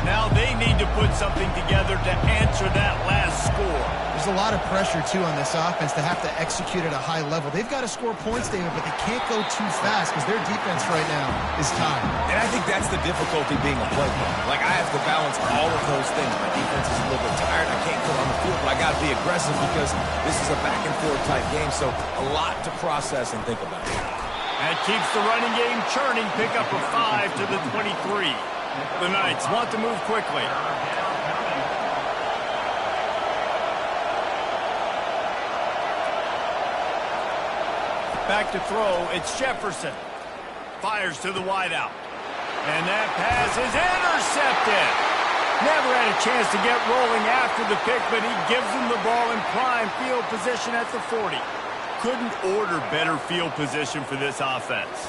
Now they need to put something together to answer that last score. There's a lot of pressure, too, on this offense to have to execute at a high level. They've got to score points, David, but they can't go too fast because their defense right now is tired. And I think that's the difficulty being a play caller. Like, I have to balance all of those things. My defense is a little bit tired. I can't put on the field, but I got to be aggressive because this is a back-and-forth type game, so a lot to process and think about. That keeps the running game churning. Pick up a 5 to the 23. The Knights want to move quickly. Back to throw. It's Jefferson. Fires to the wideout. And that pass is intercepted. Never had a chance to get rolling after the pick, but he gives him the ball in prime field position at the 40. Couldn't order better field position for this offense.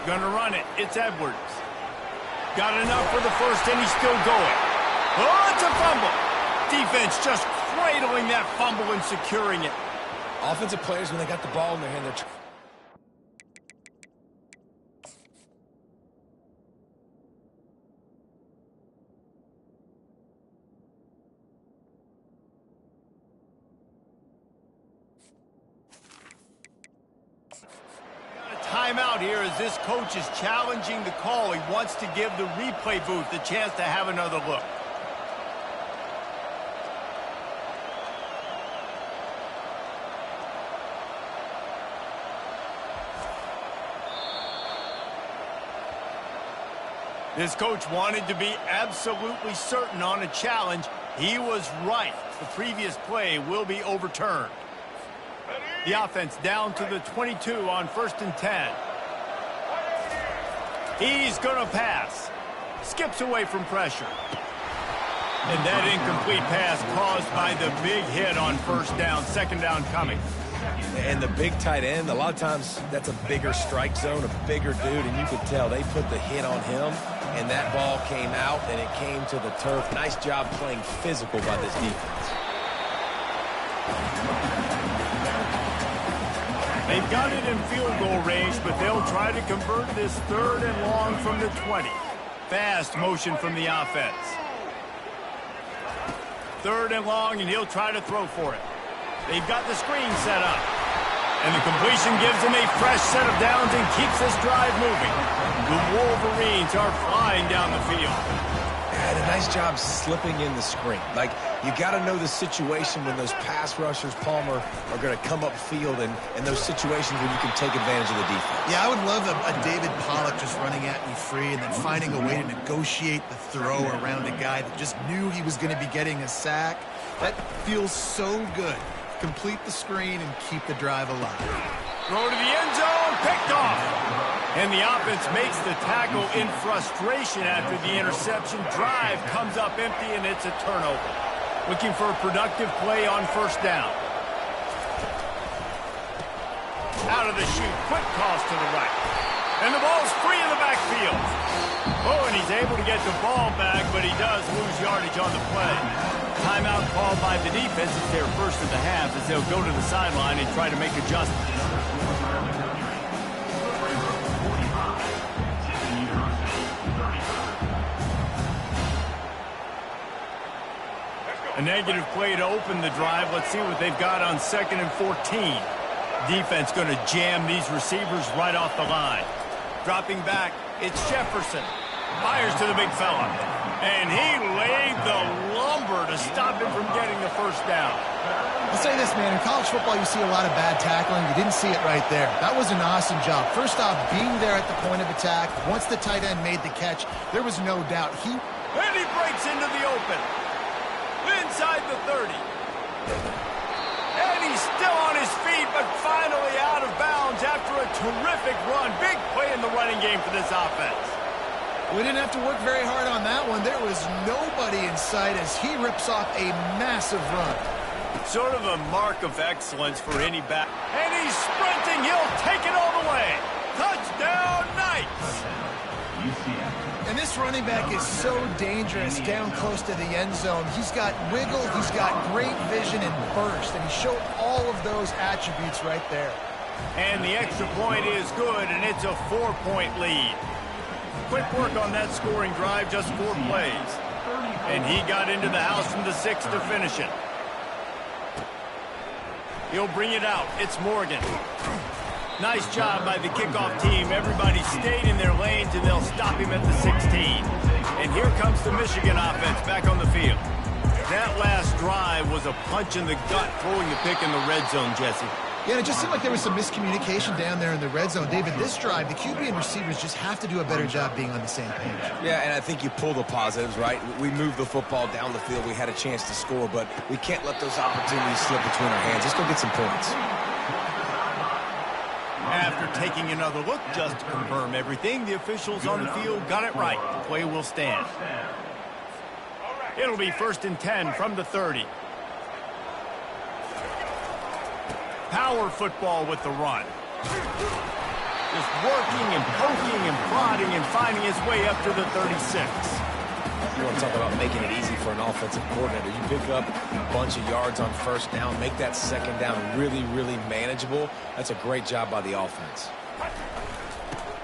Gonna run it. It's Edwards. Got enough for the first, and he's still going. Oh, it's a fumble. Defense just cradling that fumble and securing it. Offensive players, when they got the ball in their hand, they're timeout here as this coach is challenging the call. He wants to give the replay booth the chance to have another look. This coach wanted to be absolutely certain on a challenge. He was right. The previous play will be overturned. The offense down to the 22 on 1st and 10. He's going to pass. Skips away from pressure. And that incomplete pass caused by the big hit on first down. Second down coming. And the big tight end, a lot of times that's a bigger strike zone, a bigger dude, and you could tell they put the hit on him, and that ball came out, and it came to the turf. Nice job playing physical by this defense. They've got it in field goal range, but they'll try to convert this 3rd and long from the 20. Fast motion from the offense. 3rd and long, and he'll try to throw for it. They've got the screen set up. And the completion gives them a fresh set of downs and keeps this drive moving. The Wolverines are flying down the field. Had a nice job slipping in the screen. Like, you got to know the situation when those pass rushers, Palmer, are going to come upfield and those situations where you can take advantage of the defense. Yeah, I would love a David Pollock just running at me free and then finding a way to negotiate the throw around a guy that just knew he was going to be getting a sack. That feels so good. Complete the screen and keep the drive alive. Throw to the end zone, picked off. And the offense makes the tackle in frustration after the interception. Drive comes up empty, and it's a turnover. Looking for a productive play on first down. Out of the chute, quick toss to the right. And the ball's free in the backfield. Oh, and he's able to get the ball back, but he does lose yardage on the play. Timeout called by the defense. It's their first of the half as they'll go to the sideline and try to make adjustments. A negative play to open the drive. Let's see what they've got on 2nd and 14. Defense going to jam these receivers right off the line. Dropping back, it's Jefferson. Fires to the big fella. And he laid the lumber to stop him from getting the first down. I'll say this, man. In college football, you see a lot of bad tackling. You didn't see it right there. That was an awesome job. First off, being there at the point of attack. Once the tight end made the catch, there was no doubt. And he breaks into the open. Inside the 30. And he's still on his feet, but finally out of bounds after a terrific run. Big play in the running game for this offense. We didn't have to work very hard on that one. There was nobody in sight as he rips off a massive run. Sort of a mark of excellence for any back. And he's sprinting. He'll take it all the way. Touchdown, Knights. And this running back is so dangerous down close to the end zone. He's got wiggle, he's got great vision and burst, and he showed all of those attributes right there. And the extra point is good, and it's a 4-point lead. Quick work on that scoring drive, just 4 plays. And he got into the house from the 6 to finish it. He'll bring it out. It's Morgan. Nice job by the kickoff team. Everybody stayed in their lanes, and they'll stop him at the 16. And here comes the Michigan offense back on the field. That last drive was a punch in the gut, throwing the pick in the red zone, Jesse. Yeah, it just seemed like there was some miscommunication down there in the red zone. David, this drive, the QB and receivers just have to do a better job being on the same page. Yeah, and I think you pull the positives, right? We moved the football down the field. We had a chance to score, but we can't let those opportunities slip between our hands. Let's go get some points. After taking another look just to confirm everything, the officials on the field got it right. The play will stand. It'll be 1st and 10 from the 30. Power football with the run. Just working and poking and prodding and finding his way up to the 36. You want to talk about making it easy for an offensive coordinator. You pick up a bunch of yards on 1st down, make that 2nd down really, really manageable. That's a great job by the offense.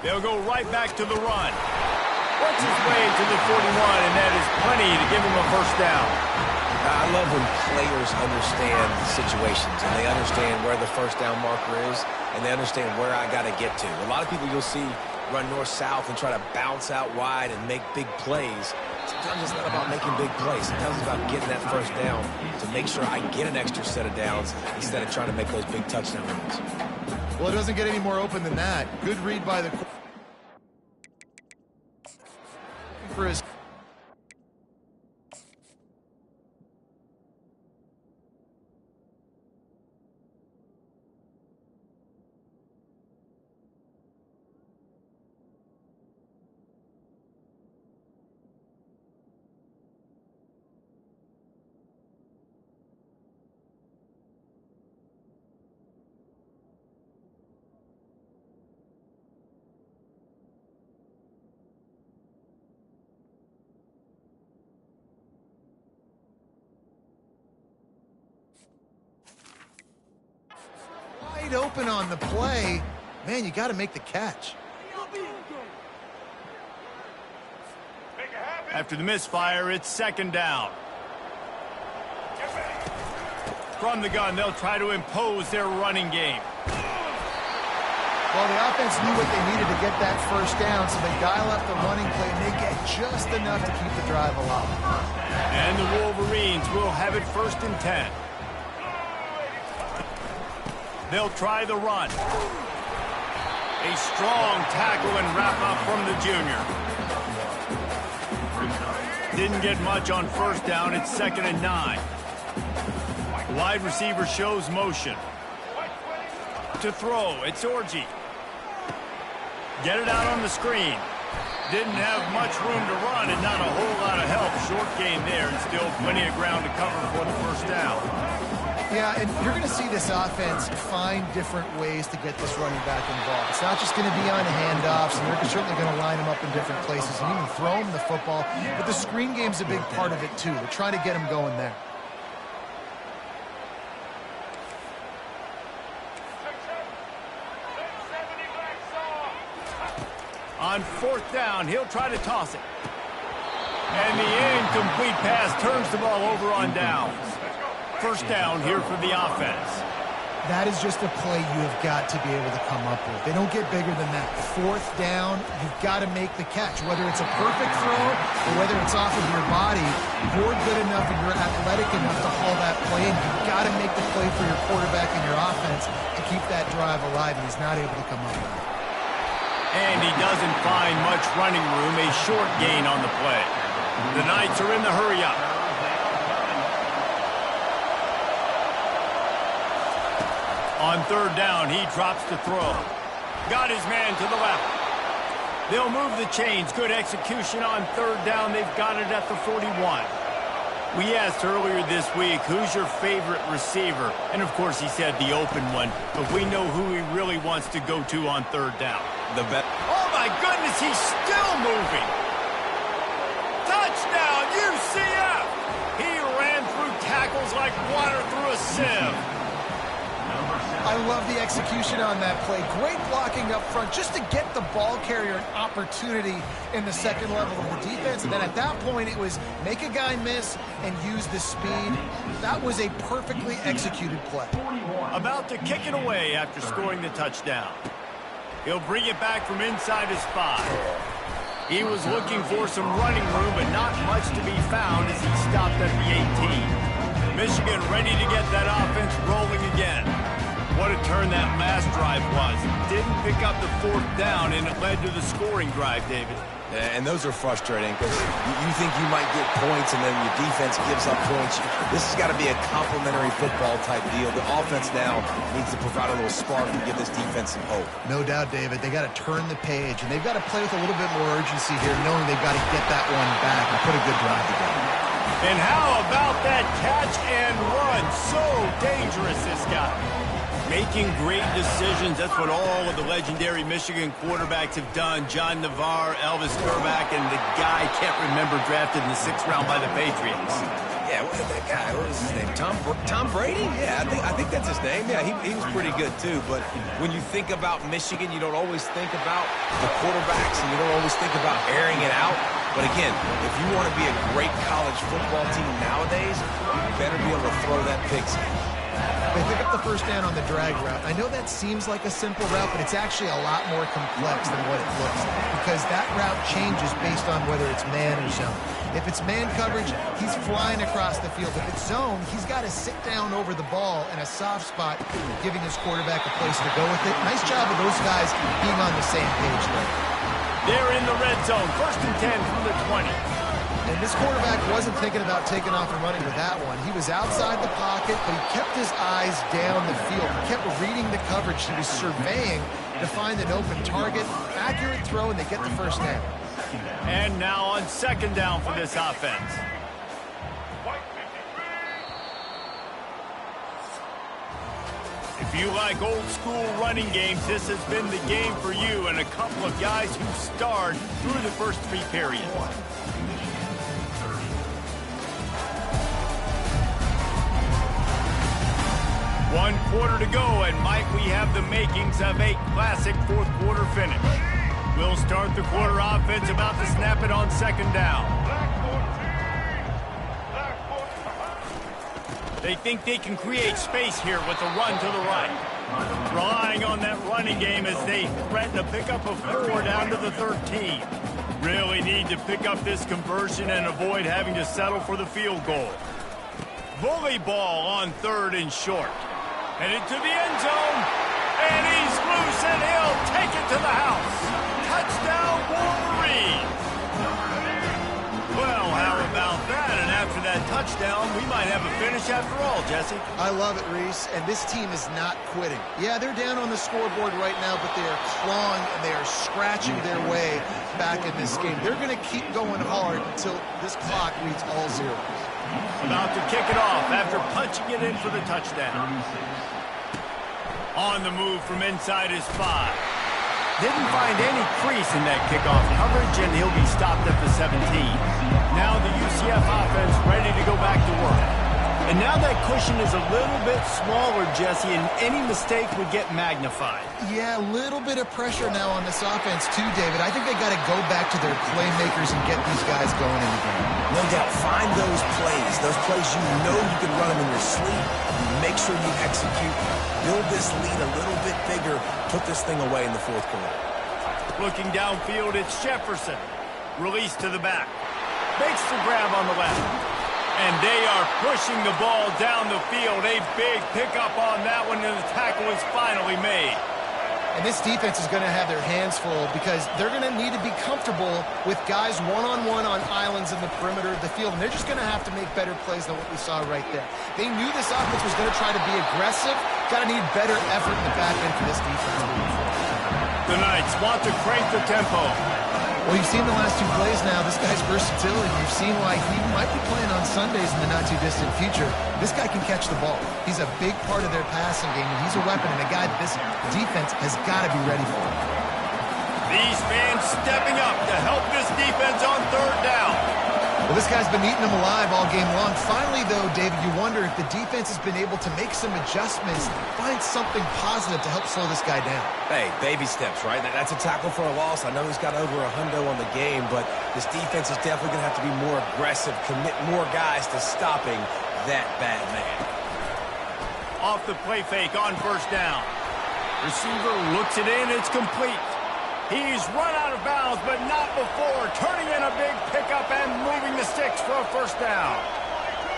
They'll go right back to the run. Works his way to the 41, and that is plenty to give him a 1st down. I love when players understand situations, and they understand where the 1st down marker is, and they understand where I got to get to. A lot of people you'll see run north-south and try to bounce out wide and make big plays. Sometimes it's not about making big plays. Sometimes it's about getting that 1st down to make sure I get an extra set of downs instead of trying to make those big touchdown runs. Well, it doesn't get any more open than that. Good read by the for his. Wide open on the play. Man, you got to make the catch. After the misfire, it's 2nd down. From the gun, they'll try to impose their running game. Well, the offense knew what they needed to get that 1st down, so they dial up the running play, and they get just enough to keep the drive alive. And the Wolverines will have it 1st and 10. They'll try the run. A strong tackle and wrap up from the junior. Didn't get much on 1st down. It's 2nd and 9. Wide receiver shows motion. To throw, it's Orji. Get it out on the screen. Didn't have much room to run and not a whole lot of help. Short gain there and still plenty of ground to cover for the 1st down. Yeah, and you're going to see this offense find different ways to get this running back involved. It's not just going to be on handoffs, and they're certainly going to line him up in different places and even throw him the football. But the screen game's a big part of it, too. They're trying to get him going there. On 4th down, he'll try to toss it. And the incomplete pass turns the ball over on downs. First down here for the offense. That is just a play you have got to be able to come up with. They don't get bigger than that. Fourth down, you've got to make the catch. Whether it's a perfect throw or whether it's off of your body, you're good enough and you're athletic enough to haul that play in. You've got to make the play for your quarterback and your offense to keep that drive alive, and he's not able to come up with it. And he doesn't find much running room, a short gain on the play. The Knights are in the hurry-up. On third down, he drops the throw. Got his man to the left. They'll move the chains. Good execution on third down. They've got it at the 41. We asked earlier this week, who's your favorite receiver? And, of course, he said the open one. But we know who he really wants to go to on third down. Oh, my goodness, he's still moving. Touchdown, UCF! He ran through tackles like water through a sieve. I love the execution on that play. Great blocking up front just to get the ball carrier an opportunity in the second level of the defense. And then at that point, it was make a guy miss and use the speed. That was a perfectly executed play. About to kick it away after scoring the touchdown. He'll bring it back from inside his 5. He was looking for some running room, but not much to be found as he stopped at the 18. Michigan ready to get that offense rolling again. What a turn that last drive was. Didn't pick up the fourth down, and it led to the scoring drive, David. And those are frustrating because you think you might get points and then your defense gives up points. This has got to be a complementary football type deal. The offense now needs to provide a little spark and give this defense some hope. No doubt, David. They got to turn the page, and they've got to play with a little bit more urgency here, knowing they've got to get that one back and put a good drive together. And how about that catch and run? So dangerous, this guy. Making great decisions. That's what all of the legendary Michigan quarterbacks have done. John Navarre, Elvis Grbac, and the guy I can't remember drafted in the 6th round by the Patriots. Yeah, that guy, what was his name? Tom Brady? Yeah, I think that's his name. Yeah, he was pretty good too. But when you think about Michigan, you don't always think about the quarterbacks, and you don't always think about airing it out. But again, if you want to be a great college football team nowadays, you better be able to throw that pigskin. They pick up the first down on the drag route. I know that seems like a simple route, but it's actually a lot more complex than what it looks like because that route changes based on whether it's man or zone. If it's man coverage, he's flying across the field. If it's zone, he's got to sit down over the ball in a soft spot, giving his quarterback a place to go with it. Nice job of those guys being on the same page there. They're in the red zone. 1st and 10 from the 20. And this quarterback wasn't thinking about taking off and running with that one. He was outside the pocket, but he kept his eyes down the field. He kept reading the coverage. He was surveying to find an open target. Accurate throw, and they get the first down. And now on 2nd down for this offense. If you like old school running games, this has been the game for you and a couple of guys who starred through the first 3 periods. One quarter to go, and might we have the makings of a classic 4th quarter finish. We'll start the quarter offense about to snap it on 2nd down. They think they can create space here with the run to the right. Relying on that running game as they threaten to pick up a 4 down to the 13. Really need to pick up this conversion and avoid having to settle for the field goal. Bully ball on 3rd and short. Headed to the end zone, and he's loose, and he'll take it to the house. Touchdown, Wolverine. Well, how about that? And after that touchdown, we might have a finish after all, Jesse. I love it, Reese, and this team is not quitting. Yeah, they're down on the scoreboard right now, but they are clawing and they are scratching their way back in this game. They're going to keep going hard until this clock reads all zeros. About to kick it off after punching it in for the touchdown. On the move from inside his 5. Didn't find any crease in that kickoff coverage, and he'll be stopped at the 17. Now the UCF offense ready to go back to work. And now that cushion is a little bit smaller, Jesse, and any mistake would get magnified. Yeah, a little bit of pressure now on this offense too, David. I think they got to go back to their playmakers and get these guys going in the game. No doubt. Find those plays you know you can run them in your sleep. Make sure you execute. Build this lead a little bit bigger. Put this thing away in the fourth quarter. Looking downfield, it's Jefferson. Release to the back. Makes the grab on the left. And they are pushing the ball down the field. A big pickup on that one, and the tackle is finally made. And this defense is going to have their hands full because they're going to need to be comfortable with guys one-on-one on islands in the perimeter of the field, and they're just going to have to make better plays than what we saw right there. They knew this offense was going to try to be aggressive. Got to need better effort in the back end for this defense. The Knights want to crank the tempo. Well, you've seen the last two plays now. This guy's versatility. You've seen why he might be playing on Sundays in the not-too-distant future. This guy can catch the ball. He's a big part of their passing game, and he's a weapon and a guy that this defense has got to be ready for. These fans stepping up to help this defense on third down. Well, this guy's been eating them alive all game long. Finally, though, David, you wonder if the defense has been able to make some adjustments, find something positive to help slow this guy down. Hey, baby steps, right? That's a tackle for a loss. I know he's got over $100 on the game, but this defense is definitely going to have to be more aggressive, commit more guys to stopping that bad man. Off the play fake on first down. Receiver looks it in. It's complete. He's run out of bounds, but not before turning in a big pickup and moving the sticks for a first down.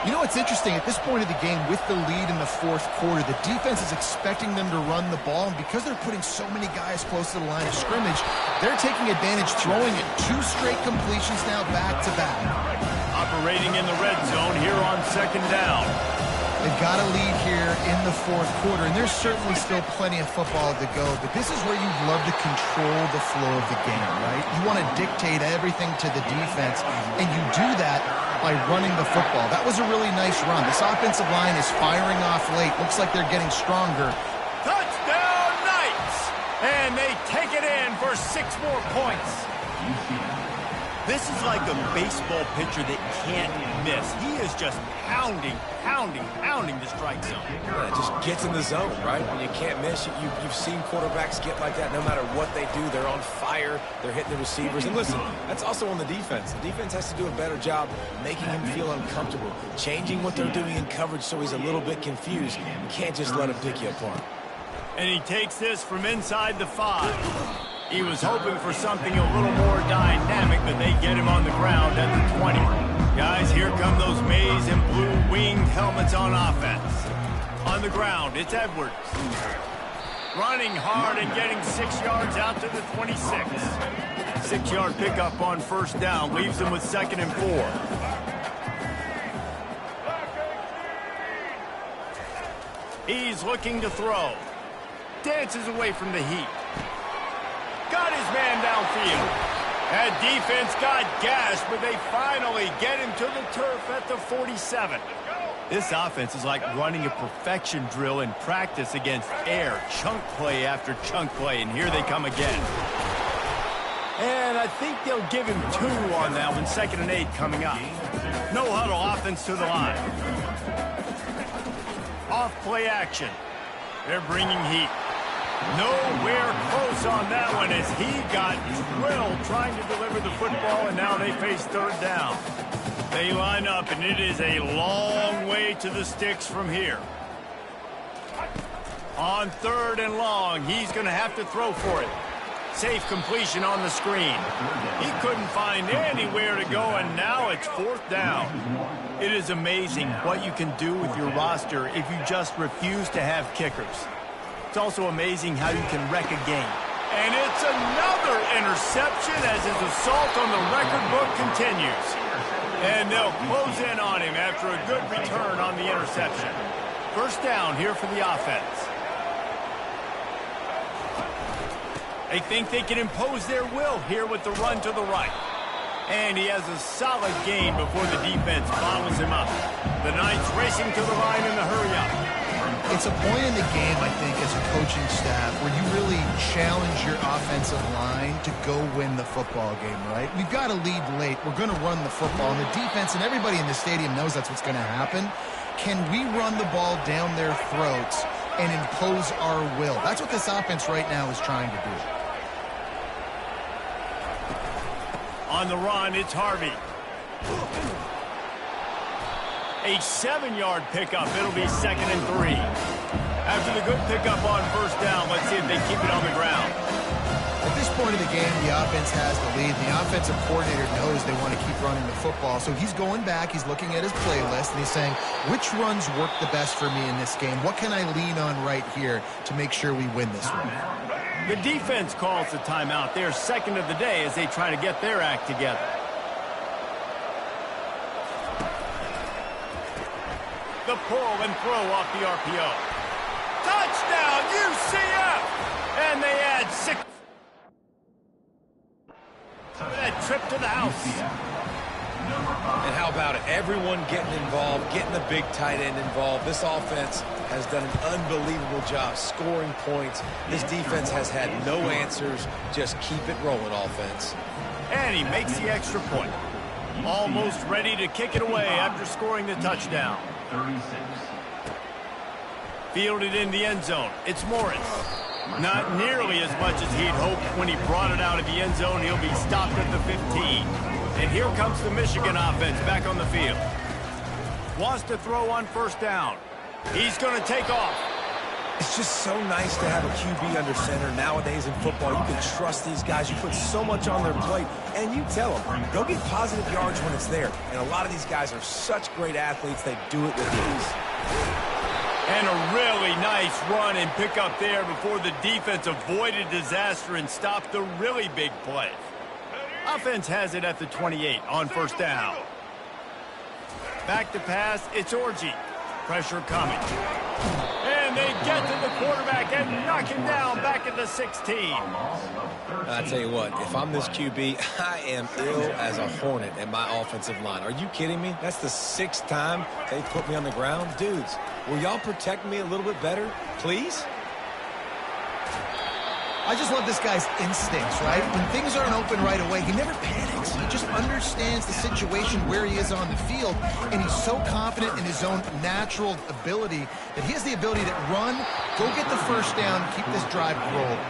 You know what's interesting? At this point of the game, with the lead in the fourth quarter, the defense is expecting them to run the ball, and because they're putting so many guys close to the line of scrimmage, they're taking advantage, throwing it 2 straight completions now back-to-back. Operating in the red zone here on second down. They've got a lead here in the fourth quarter, and there's certainly still plenty of football to go, but this is where you'd love to control the flow of the game, right? You want to dictate everything to the defense, and you do that by running the football. That was a really nice run. This offensive line is firing off late. Looks like they're getting stronger. Touchdown, Knights! And they take it in for 6 more points. This is like a baseball pitcher that can't miss. He is just pounding the strike zone. Yeah, just gets in the zone, right? When you can't miss, you've seen quarterbacks get like that no matter what they do. They're on fire. They're hitting the receivers. And listen, that's also on the defense. The defense has to do a better job making him feel uncomfortable, changing what they're doing in coverage so he's a little bit confused. You can't just let him pick you apart. And he takes this from inside the 5. He was hoping for something a little more dynamic, but they get him on the ground at the 20. Guys, here come those maize and blue winged helmets on offense. On the ground, it's Edwards. Running hard and getting 6 yards out to the 26. 6-yard pickup on first down leaves them with 2nd and 4. He's looking to throw. Dances away from the heat. Got his man downfield. That defense got gashed, but they finally get him to the turf at the 47. This offense is like running a perfection drill in practice against air. Chunk play after chunk play, and here they come again. And I think they'll give him 2 on that one. 2nd and 8 coming up. No huddle offense to the line. Off play action. They're bringing heat. Nowhere close on that one as he got drilled trying to deliver the football, and now they face 3rd down. They line up, and it is a long way to the sticks from here. On 3rd and long, he's going to have to throw for it. Safe completion on the screen. He couldn't find anywhere to go, and now it's 4th down. It is amazing what you can do with your roster if you just refuse to have kickers. It's also amazing how you can wreck a game. And it's another interception as his assault on the record book continues. And they'll close in on him after a good return on the interception. First down here for the offense. They think they can impose their will here with the run to the right. And he has a solid gain before the defense bottles him up. The Knights racing to the line in the hurry-up. It's a point in the game, I think, as a coaching staff where you really challenge your offensive line to go win the football game, right? We've got to lead late. We're going to run the football. And the defense and everybody in the stadium knows that's what's going to happen. can we run the ball down their throats and impose our will? That's what this offense right now is trying to do. On the run, it's Harvey. A 7-yard pickup. It'll be 2nd and 3. After the good pickup on first down, let's see if they keep it on the ground. At this point of the game, the offense has the lead. The offensive coordinator knows they want to keep running the football. So he's going back, he's looking at his playlist, and he's saying, which runs work the best for me in this game? What can I lean on right here to make sure we win this one? The defense calls the timeout. They're second of the day as they try to get their act together. The pull and throw off the RPO. Touchdown, UCF! And they add 6. That trip to the house. And how about it? Everyone getting involved, getting the big tight end involved. This offense has done an unbelievable job scoring points. This defense has had no answers. Just keep it rolling, offense. And he makes the extra point. Almost ready to kick it away after scoring the touchdown. 36. Fielded in the end zone. It's Morris. Not nearly as much as he'd hoped when he brought it out of the end zone. He'll be stopped at the 15. And here comes the Michigan offense back on the field. Wants to throw on first down. He's going to take off. It's just so nice to have a QB under center nowadays in football. You can trust these guys. You put so much on their plate, and you tell them, go get positive yards when it's there. And a lot of these guys are such great athletes, they do it with ease. And a really nice run and pick up there before the defense avoided disaster and stopped the really big play. Offense has it at the 28 on first down. Back to pass, it's Orji. Pressure coming. And they get to the quarterback and knock him down back at the 16. I tell you what, if I'm this QB, I am ill as a hornet at my offensive line. Are you kidding me? That's the 6th time they put me on the ground. Dudes, will y'all protect me a little bit better, please? I just love this guy's instincts, right? When things aren't open right away, he never panics. He just understands the situation where he is on the field, and he's so confident in his own natural ability that he has the ability to run, go get the first down, keep this drive rolling.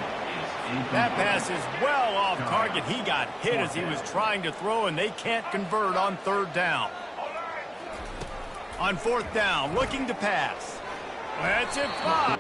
That pass is well off target. He got hit as he was trying to throw, and they can't convert on third down. On fourth down, looking to pass. That's it, 5.